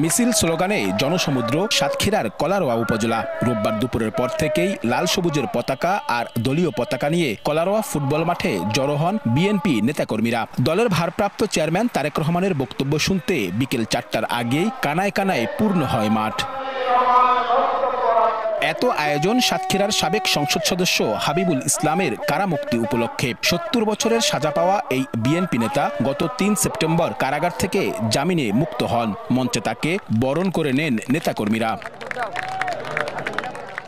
মিছিল স্লোগানে জনসমুদ্র সাতক্ষীরার কলারোয়া উপজেলা। রোববার দুপুরের পর থেকেই লাল সবুজের পতাকা আর দলীয় পতাকা নিয়ে কলারোয়া ফুটবল মাঠে জড়ো হন বিএনপি নেতাকর্মীরা। দলের ভারপ্রাপ্ত চেয়ারম্যান তারেক রহমানের বক্তব্য শুনতে বিকেল 4টার আগেই কানায় কানায় পূর্ণ হয় মাঠ। এত আয়োজন সাতক্ষীরার সাবেক সংসদ সদস্য হাবিবুল ইসলামের কারামুক্তি উপলক্ষে। 70 বছরের সাজা পাওয়া এই বিএনপি নেতা গত 3 সেপ্টেম্বর কারাগার থেকে জামিনে মুক্ত হন। মঞ্চে তাকে বরণ করে নেন নেতাকর্মীরা।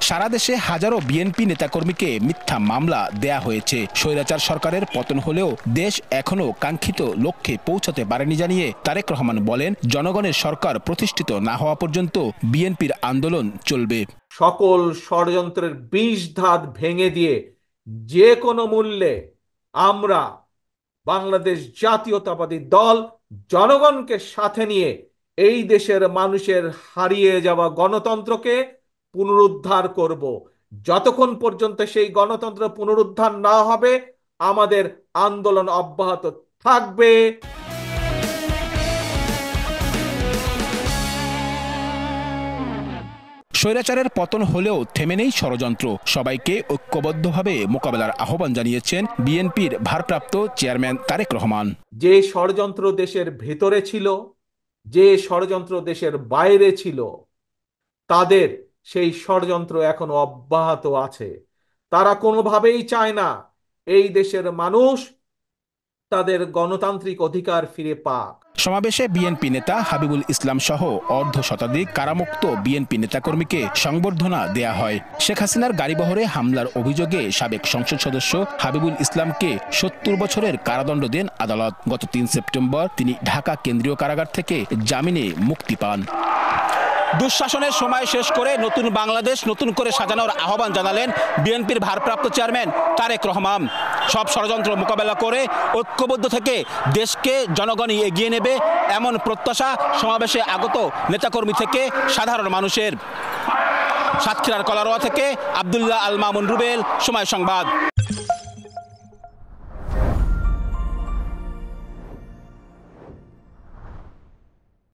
সারা দেশে হাজারো বিএনপি নেতাকর্মীকে মিথ্যা মামলা দেয়া হয়েছে। স্বৈরাচার সরকারের পতন হলেও দেশ এখনো কাঙ্ক্ষিত লক্ষ্যে পৌঁছাতে পারেনি জানিয়ে তারেক রহমান বলেন, জনগণের সরকার প্রতিষ্ঠিত না হওয়া পর্যন্ত বিএনপির আন্দোলন চলবে। সকল ষড়যন্ত্রের বিষ ধাত ভেঙে দিয়ে যে কোনো মূল্যে আমরা বাংলাদেশ জাতীয়তাবাদী দল জনগণকে সাথে নিয়ে এই দেশের মানুষের হারিয়ে যাওয়া গণতন্ত্রকে পুনরুদ্ধার করব। যতক্ষণ পর্যন্ত সেই গণতন্ত্র পুনরুদ্ধার না হবে আমাদের আন্দোলন অব্যাহত থাকবে। স্বৈরাচারের পতন হলেও থেমে নেই ষড়যন্ত্র। সবাইকে ঐক্যবদ্ধভাবে মোকাবেলার আহ্বান জানিয়েছেন বিএনপির ভারপ্রাপ্ত চেয়ারম্যান তারেক রহমান। যে ষড়যন্ত্র দেশের ভেতরে ছিল, যে ষড়যন্ত্র দেশের বাইরে ছিল, তাদের সেই ষড়যন্ত্র এখনো অব্যাহত আছে। তারা কোনোভাবেই চায় না এই দেশের মানুষ তাদের গণতান্ত্রিক অধিকার ফিরে পাক। সমাবেশে বিএনপি নেতা হাবিবুল ইসলাম সহ অর্ধ শতাধিক কারামুক্ত বিএনপি নেতাকর্মীকে সংবর্ধনা দেয়া হয়। শেখ হাসিনার গাড়িবহরে হামলার অভিযোগে সাবেক সংসদ সদস্য হাবিবুল ইসলামকে 70 বছরের কারাদণ্ড দেন আদালত। গত 3 সেপ্টেম্বর তিনি ঢাকা কেন্দ্রীয় কারাগার থেকে জামিনে মুক্তি পান। দুঃশাসনের সময় শেষ করে নতুন বাংলাদেশ নতুন করে সাজানোর আহ্বান জানালেন বিএনপির ভারপ্রাপ্ত চেয়ারম্যান তারেক রহমান। সব ষড়যন্ত্র মোকাবেলা করে ঐক্যবদ্ধ থেকে দেশকে জনগণই এগিয়ে নেবে, এমন প্রত্যাশা সমাবেশে আগত নেতাকর্মী থেকে সাধারণ মানুষের। সাতক্ষীরার কলারোয়া থেকে আব্দুল্লাহ আল মামুন রুবেল, সময় সংবাদ।